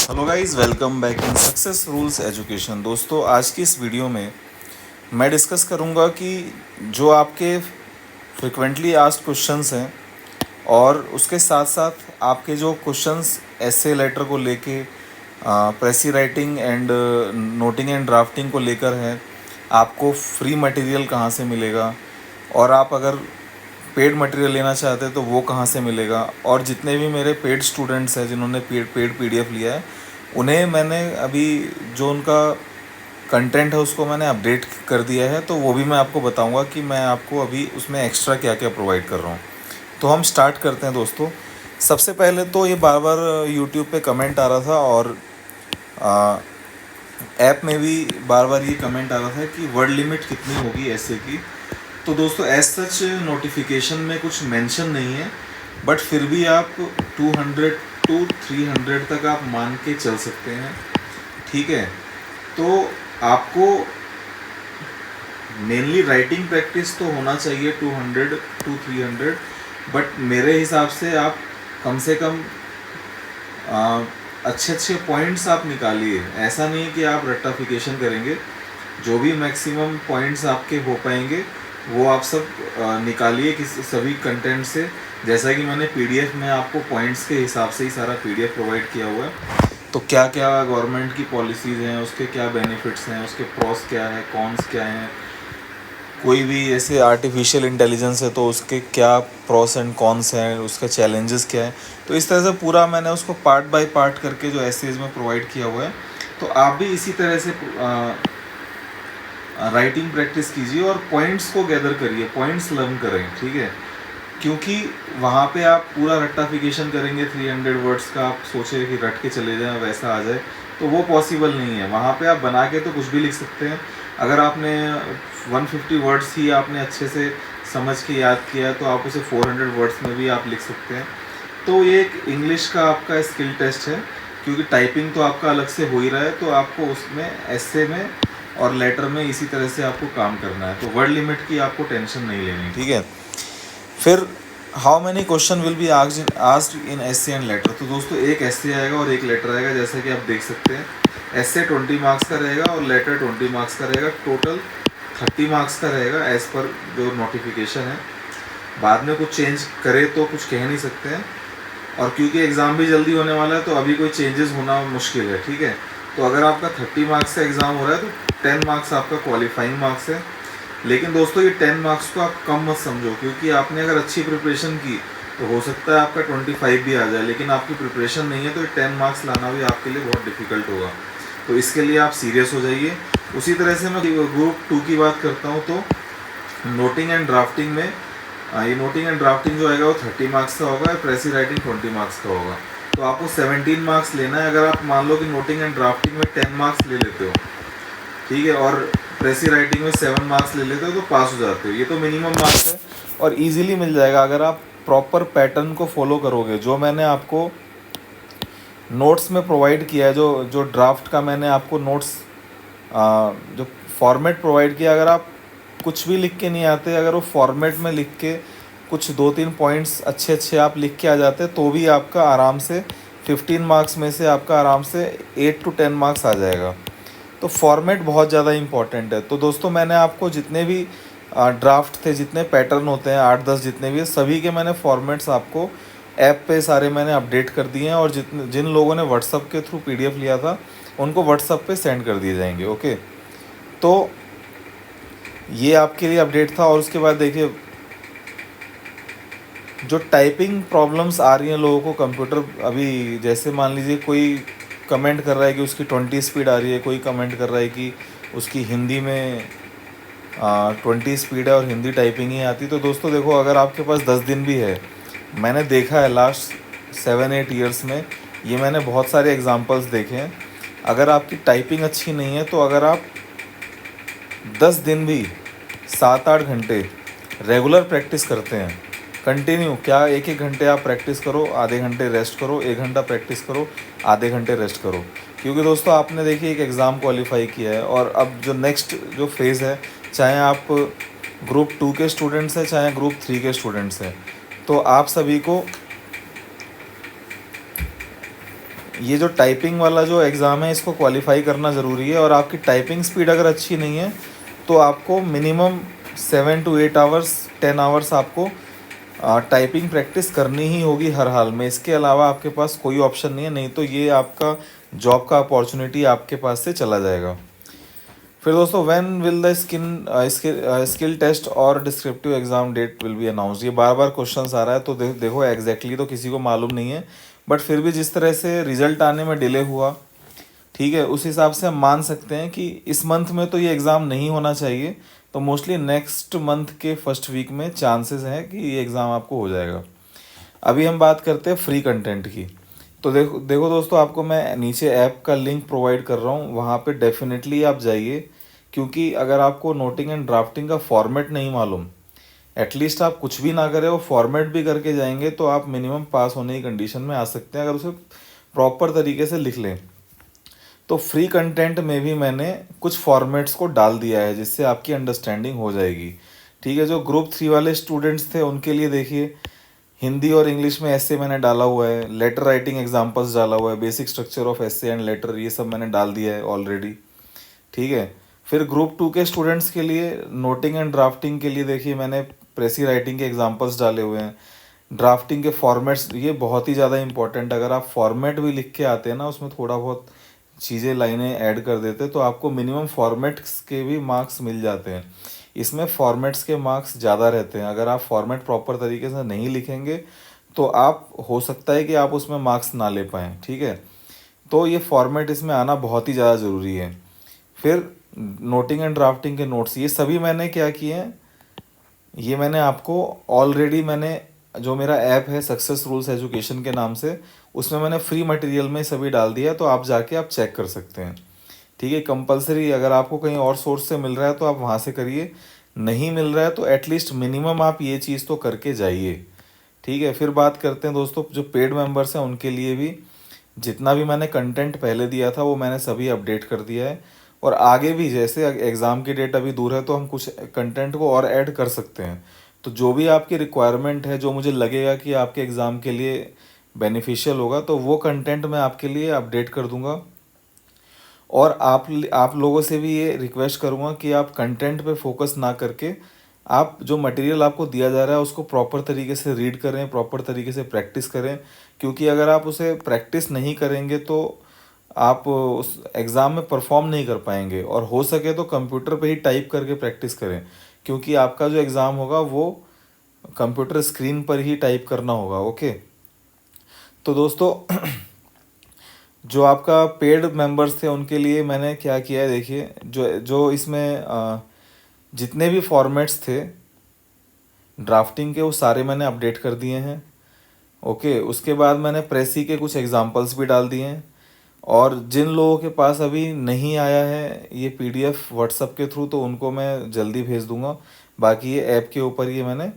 Hello guys, welcome back in success rules education. दोस्तों, आज की इस वीडियो में मैं डिस्कस करूंगा कि जो आपके फ्रिक्वेंटली आस्क्ड क्वेश्चंस हैं और उसके साथ साथ आपके जो क्वेश्चंस एसे लेटर को लेके प्रेसी writing and noting and drafting को लेकर है, आपको फ्री मटेरियल कहाँ से मिलेगा और आप अगर पेड मटेरियल लेना चाहते हैं तो वो कहाँ से मिलेगा। और जितने भी मेरे पेड स्टूडेंट्स हैं जिन्होंने पेड पीडीएफ लिया है, उन्हें मैंने अभी जो उनका कंटेंट है उसको मैंने अपडेट कर दिया है, तो वो भी मैं आपको बताऊंगा कि मैं आपको अभी उसमें एक्स्ट्रा क्या क्या प्रोवाइड कर रहा हूँ। तो हम स्टार्ट करते हैं दोस्तों। सबसे पहले तो ये बार बार यूट्यूब पे कमेंट आ रहा था और ऐप में भी बार बार ये कमेंट आ रहा था कि वर्ड लिमिट कितनी होगी ऐसे की। तो दोस्तों, एज सच नोटिफिकेशन में कुछ मेंशन नहीं है, बट फिर भी आप 200 टू 300 तक आप मान के चल सकते हैं। ठीक है, तो आपको मेनली राइटिंग प्रैक्टिस तो होना चाहिए 200 टू 300, बट मेरे हिसाब से आप कम से कम अच्छे अच्छे पॉइंट्स आप निकालिए। ऐसा नहीं कि आप रट्टाफिकेशन करेंगे, जो भी मैक्सिमम पॉइंट्स आपके हो पाएंगे वो आप सब निकालिए किसी सभी कंटेंट से। जैसा कि मैंने पीडीएफ में आपको पॉइंट्स के हिसाब से ही सारा पीडीएफ प्रोवाइड किया हुआ है। तो क्या क्या गवर्नमेंट की पॉलिसीज़ हैं, उसके क्या बेनिफिट्स हैं, उसके प्रॉस क्या है, कॉन्स क्या हैं, कोई भी ऐसे आर्टिफिशियल इंटेलिजेंस है तो उसके क्या प्रॉस एंड कॉन्स हैं, उसका चैलेंजेस क्या है। तो इस तरह से पूरा मैंने उसको पार्ट बाय पार्ट करके जो एसेज में प्रोवाइड किया हुआ है। तो आप भी इसी तरह से राइटिंग प्रैक्टिस कीजिए और पॉइंट्स को गैदर करिए, पॉइंट्स लर्न करें। ठीक है, क्योंकि वहाँ पे आप पूरा रट्टाफिकेशन करेंगे 300 वर्ड्स का, आप सोचे कि रट के चले जाएं वैसा आ जाए, तो वो पॉसिबल नहीं है। वहाँ पे आप बना के तो कुछ भी लिख सकते हैं। अगर आपने 150 वर्ड्स ही आपने अच्छे से समझ के याद किया है तो आप उसे 400 वर्ड्स में भी आप लिख सकते हैं। तो ये एक इंग्लिश का आपका स्किल टेस्ट है, क्योंकि टाइपिंग तो आपका अलग से हो ही रहा है, तो आपको उसमें एसे में और लेटर में इसी तरह से आपको काम करना है। तो वर्ड लिमिट की आपको टेंशन नहीं लेनी। ठीक है, फिर how many question will be asked in essay and later. तो दोस्तों, एक एसे आएगा और एक लेटर आएगा, जैसा कि आप देख सकते हैं। एसे 20 मार्क्स का रहेगा और लेटर 20 मार्क्स का रहेगा। टोटल 30 मार्क्स का रहेगा एज पर जो नोटिफिकेशन है। बाद में कुछ चेंज करे तो कुछ कह नहीं सकते हैं, और क्योंकि एग्ज़ाम भी जल्दी होने वाला है तो अभी कोई चेंजेस होना मुश्किल है। ठीक है, तो अगर आपका 30 मार्क्स का एग्ज़ाम हो रहा है तो 10 मार्क्स आपका क्वालिफाइंग मार्क्स है। लेकिन दोस्तों, ये 10 मार्क्स को आप कम मत समझो, क्योंकि आपने अगर अच्छी प्रिपरेशन की तो हो सकता है आपका 25 भी आ जाए, लेकिन आपकी प्रिपरेशन नहीं है तो ये 10 मार्क्स लाना भी आपके लिए बहुत डिफिकल्ट होगा। तो इसके लिए आप सीरियस हो जाइए। उसी तरह से मैं ग्रुप 2 की बात करता हूँ, तो नोटिंग एंड ड्राफ्टिंग में ये नोटिंग एंड ड्राफ्टिंग जो आएगा वो 30 मार्क्स का होगा, प्रेसी राइटिंग 20 मार्क्स का होगा। तो आपको 17 मार्क्स लेना है। अगर आप मान लो कि नोटिंग एंड ड्राफ्टिंग में 10 मार्क्स ले लेते हो, ठीक है, और प्रेसी राइटिंग में 7 मार्क्स ले लेते हो, तो पास हो जाते हो। ये तो मिनिमम मार्क्स है और इजीली मिल जाएगा अगर आप प्रॉपर पैटर्न को फॉलो करोगे। जो मैंने आपको नोट्स में प्रोवाइड किया है, जो जो ड्राफ्ट का मैंने आपको नोट्स जो फॉर्मेट प्रोवाइड किया, अगर आप कुछ भी लिख के नहीं आते, अगर वो फॉर्मेट में लिख के कुछ 2-3 पॉइंट्स अच्छे अच्छे आप लिख के आ जाते, तो भी आपका आराम से 15 मार्क्स में से आपका आराम से 8 टू 10 मार्क्स आ जाएगा। तो फॉर्मेट बहुत ज़्यादा इंपॉर्टेंट है। तो दोस्तों, मैंने आपको जितने भी ड्राफ्ट थे, जितने पैटर्न होते हैं 8-10 जितने भी, सभी के मैंने फॉर्मेट्स आपको ऐप पे सारे मैंने अपडेट कर दिए हैं, और जिन लोगों ने व्हाट्सअप के थ्रू पीडीएफ लिया था उनको व्हाट्सअप पे सेंड कर दिए जाएंगे। ओके, तो ये आपके लिए अपडेट था। और उसके बाद देखिए, जो टाइपिंग प्रॉब्लम्स आ रही हैं लोगों को कंप्यूटर, अभी जैसे मान लीजिए कोई कमेंट कर रहा है कि उसकी 20 स्पीड आ रही है, कोई कमेंट कर रहा है कि उसकी हिंदी में 20 स्पीड है और हिंदी टाइपिंग ही आती। तो दोस्तों देखो, अगर आपके पास 10 दिन भी है, मैंने देखा है लास्ट 7-8 ईयर्स में, ये मैंने बहुत सारे एग्जांपल्स देखे हैं। अगर आपकी टाइपिंग अच्छी नहीं है तो अगर आप 10 दिन भी 7-8 घंटे रेगुलर प्रैक्टिस करते हैं, कंटिन्यू, क्या 1-1 घंटे आप प्रैक्टिस करो, आधे घंटे रेस्ट करो, 1 घंटा प्रैक्टिस करो, आधे घंटे रेस्ट करो। क्योंकि दोस्तों, आपने देखिए एक एग्ज़ाम क्वालिफाई किया है, और अब जो नेक्स्ट जो फेज़ है, चाहे आप ग्रुप 2 के स्टूडेंट्स हैं चाहे ग्रुप 3 के स्टूडेंट्स हैं, तो आप सभी को ये जो टाइपिंग वाला जो एग्ज़ाम है इसको क्वालिफाई करना ज़रूरी है, और आपकी टाइपिंग स्पीड अगर अच्छी नहीं है तो आपको मिनिमम 7 to 8 आवर्स 10 आवर्स आपको टाइपिंग प्रैक्टिस करनी ही होगी हर हाल में। इसके अलावा आपके पास कोई ऑप्शन नहीं है, नहीं तो ये आपका जॉब का अपॉर्चुनिटी आपके पास से चला जाएगा। फिर दोस्तों, when will the skill test और descriptive exam date will be announced, ये बार बार क्वेश्चन आ रहा है, तो देखो एग्जैक्टली तो किसी को मालूम नहीं है, बट फिर भी जिस तरह से रिजल्ट आने में डिले हुआ, ठीक है, उस हिसाब से हम मान सकते हैं कि इस मंथ में तो ये एग्ज़ाम नहीं होना चाहिए, तो मोस्टली नेक्स्ट मंथ के फर्स्ट वीक में चांसेस हैं कि ये एग्ज़ाम आपको हो जाएगा। अभी हम बात करते हैं फ्री कंटेंट की। तो देखो देखो दोस्तों, आपको मैं नीचे ऐप का लिंक प्रोवाइड कर रहा हूँ, वहाँ पे डेफिनेटली आप जाइए, क्योंकि अगर आपको नोटिंग एंड ड्राफ्टिंग का फॉर्मेट नहीं मालूम, एटलीस्ट आप कुछ भी ना करें वो फॉर्मेट भी करके जाएंगे तो आप मिनिमम पास होने की कंडीशन में आ सकते हैं, अगर उसे प्रॉपर तरीके से लिख लें। तो फ्री कंटेंट में भी मैंने कुछ फॉर्मेट्स को डाल दिया है जिससे आपकी अंडरस्टैंडिंग हो जाएगी, ठीक है। जो ग्रुप 3 वाले स्टूडेंट्स थे उनके लिए देखिए, हिंदी और इंग्लिश में ऐसे मैंने डाला हुआ है, लेटर राइटिंग एग्जांपल्स डाला हुआ है, basic structure of essay and later, ये सब मैंने डाल दिया है ऑलरेडी, ठीक है। फिर ग्रुप 2 के स्टूडेंट्स के लिए नोटिंग एंड ड्राफ्टिंग के लिए देखिए मैंने प्रेसी राइटिंग के एग्जांपल्स डाले हुए हैं। ड्राफ्टिंग के फॉर्मेट्स, ये बहुत ही ज़्यादा इंपॉर्टेंट, अगर आप फॉर्मेट भी लिख के आते हैं ना, उसमें थोड़ा बहुत चीज़ें लाइनें ऐड कर देते तो आपको मिनिमम फॉर्मेट्स के भी मार्क्स मिल जाते हैं। इसमें फॉर्मेट्स के मार्क्स ज़्यादा रहते हैं, अगर आप फॉर्मेट प्रॉपर तरीके से नहीं लिखेंगे तो आप, हो सकता है कि आप उसमें मार्क्स ना ले पाएँ, ठीक है। तो ये फॉर्मेट इसमें आना बहुत ही ज़्यादा ज़रूरी है। फिर नोटिंग एंड ड्राफ्टिंग के नोट्स, ये सभी मैंने क्या किए हैं, ये मैंने आपको ऑलरेडी, मैंने जो मेरा ऐप है सक्सेस रूल्स एजुकेशन के नाम से, उसमें मैंने फ्री मटेरियल में सभी डाल दिया, तो आप जाके आप चेक कर सकते हैं, ठीक है। कंपलसरी अगर आपको कहीं और सोर्स से मिल रहा है तो आप वहाँ से करिए, नहीं मिल रहा है तो एटलीस्ट मिनिमम आप ये चीज़ तो करके जाइए, ठीक है। फिर बात करते हैं दोस्तों, जो पेड मेंबर्स हैं उनके लिए भी जितना भी मैंने कंटेंट पहले दिया था वो मैंने सभी अपडेट कर दिया है, और आगे भी जैसे एग्ज़ाम की डेट अभी दूर है तो हम कुछ कंटेंट को और ऐड कर सकते हैं। तो जो भी आपकी रिक्वायरमेंट है, जो मुझे लगेगा कि आपके एग्ज़ाम के लिए बेनिफिशियल होगा, तो वो कंटेंट मैं आपके लिए अपडेट कर दूंगा। और आप लोगों से भी ये रिक्वेस्ट करूँगा कि आप कंटेंट पे फोकस ना करके, आप जो मटेरियल आपको दिया जा रहा है उसको प्रॉपर तरीके से रीड करें, प्रॉपर तरीके से प्रैक्टिस करें, क्योंकि अगर आप उसे प्रैक्टिस नहीं करेंगे तो आप उस एग्ज़ाम में परफॉर्म नहीं कर पाएंगे। और हो सके तो कंप्यूटर पे ही टाइप करके प्रैक्टिस करें, क्योंकि आपका जो एग्ज़ाम होगा वो कंप्यूटर स्क्रीन पर ही टाइप करना होगा, ओके। तो दोस्तों जो आपका पेड मेंबर्स थे उनके लिए मैंने क्या किया है, देखिए जो जो इसमें जितने भी फॉर्मेट्स थे ड्राफ्टिंग के वो सारे मैंने अपडेट कर दिए हैं, ओके। उसके बाद मैंने प्रेसी के कुछ एग्जांपल्स भी डाल दिए हैं, और जिन लोगों के पास अभी नहीं आया है ये पीडीएफ व्हाट्सएप के थ्रू, तो उनको मैं जल्दी भेज दूंगा। बाकी ये ऐप के ऊपर ये मैंने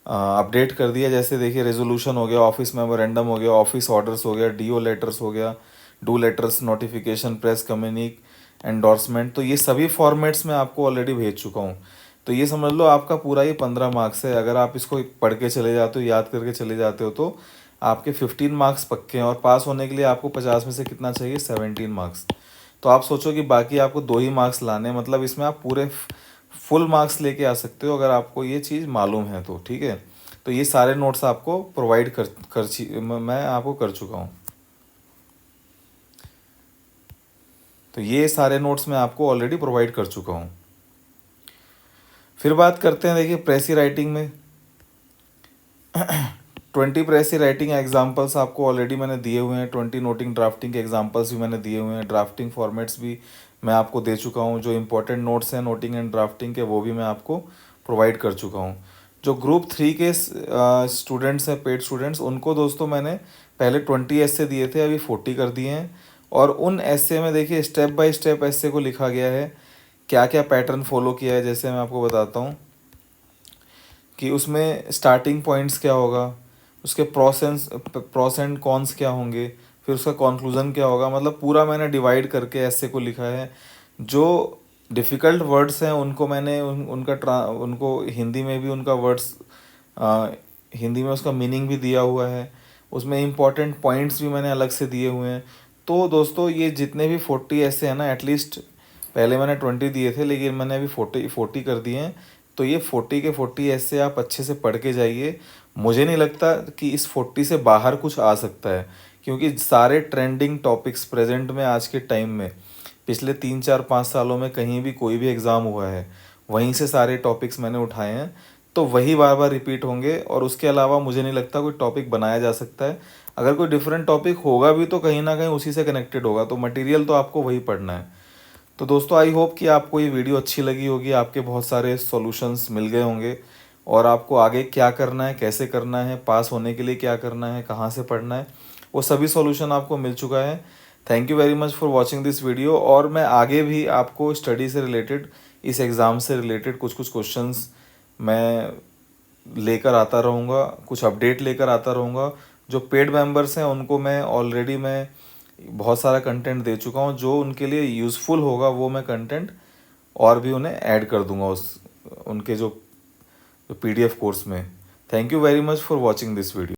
अपडेट कर दिया, जैसे देखिए रेजोल्यूशन हो गया, ऑफिस मेमोरेंडम हो गया, ऑफिस ऑर्डर्स हो गया, डीओ लेटर्स हो गया, DO letters, notification, press communique, endorsement, तो ये सभी फॉर्मेट्स में आपको ऑलरेडी भेज चुका हूँ। तो ये समझ लो आपका पूरा ये 15 मार्क्स है, अगर आप इसको पढ़ के चले जाते हो, याद करके चले जाते हो, तो आपके 15 मार्क्स पक्के हैं, और पास होने के लिए आपको 50 में से कितना चाहिए, 17 मार्क्स। तो आप सोचो कि बाकी आपको 2 ही मार्क्स लाने, मतलब इसमें आप पूरे फुल मार्क्स लेके आ सकते हो अगर आपको ये चीज़ मालूम है तो, ठीक है। तो ये सारे नोट्स आपको प्रोवाइड मैं आपको कर चुका हूँ। तो ये सारे नोट्स मैं आपको ऑलरेडी प्रोवाइड कर चुका हूँ। फिर बात करते हैं, देखिए प्रेसी राइटिंग में 20 प्रेसी राइटिंग एग्जांपल्स आपको ऑलरेडी मैंने दिए हुए हैं, 20 नोटिंग ड्राफ्टिंग के एग्जांपल्स भी मैंने दिए हुए हैं, ड्राफ्टिंग फॉर्मेट्स भी मैं आपको दे चुका हूँ, जो इंपॉर्टेंट नोट्स हैं नोटिंग एंड ड्राफ्टिंग के वो भी मैं आपको प्रोवाइड कर चुका हूँ। जो ग्रुप 3 के स्टूडेंट्स हैं, पेड स्टूडेंट्स, उनको दोस्तों मैंने पहले 20 ऐसे दिए थे, अभी 40 कर दिए हैं। और उन ऐसे में देखिए स्टेप बाय स्टेप ऐसे को लिखा गया है, क्या क्या पैटर्न फॉलो किया है, जैसे मैं आपको बताता हूँ कि उसमें स्टार्टिंग पॉइंट्स क्या होगा, उसके प्रोस एंड कॉन्स क्या होंगे, फिर उसका कॉन्क्लूज़न क्या होगा, मतलब पूरा मैंने डिवाइड करके ऐसे को लिखा है। जो डिफ़िकल्ट वर्ड्स हैं उनको मैंने उनको हिंदी में भी उनका वर्ड्स हिंदी में उसका मीनिंग भी दिया हुआ है, उसमें इम्पॉर्टेंट पॉइंट्स भी मैंने अलग से दिए हुए हैं। तो दोस्तों ये जितने भी 40 ऐसे हैं ना, एटलीस्ट पहले मैंने 20 दिए थे लेकिन मैंने अभी 40 कर दिए हैं। तो ये 40 के 40 ऐसे आप अच्छे से पढ़ के जाइए। मुझे नहीं लगता कि इस 40 से बाहर कुछ आ सकता है, क्योंकि सारे ट्रेंडिंग टॉपिक्स प्रेजेंट में आज के टाइम में पिछले 3 4 5 सालों में कहीं भी कोई भी एग्ज़ाम हुआ है वहीं से सारे टॉपिक्स मैंने उठाए हैं। तो वही बार बार रिपीट होंगे और उसके अलावा मुझे नहीं लगता कोई टॉपिक बनाया जा सकता है। अगर कोई डिफरेंट टॉपिक होगा भी तो कहीं ना कहीं उसी से कनेक्टेड होगा, तो मटेरियल तो आपको वही पढ़ना है। तो दोस्तों आई होप कि आपको ये वीडियो अच्छी लगी होगी, आपके बहुत सारे सॉल्यूशंस मिल गए होंगे और आपको आगे क्या करना है, कैसे करना है, पास होने के लिए क्या करना है, कहाँ से पढ़ना है, वो सभी सॉल्यूशन आपको मिल चुका है। Thank you very much for watching this video. और मैं आगे भी आपको स्टडी से रिलेटेड, इस एग्ज़ाम से रिलेटेड कुछ कुछ क्वेश्चंस मैं लेकर आता रहूँगा, कुछ अपडेट लेकर आता रहूँगा। जो पेड मेंबर्स हैं उनको मैं बहुत सारा कंटेंट दे चुका हूँ, जो उनके लिए यूज़फुल होगा वो मैं कंटेंट और भी उन्हें ऐड कर दूंगा उस उनके जो PDF कोर्स में। Thank you very much for watching this video.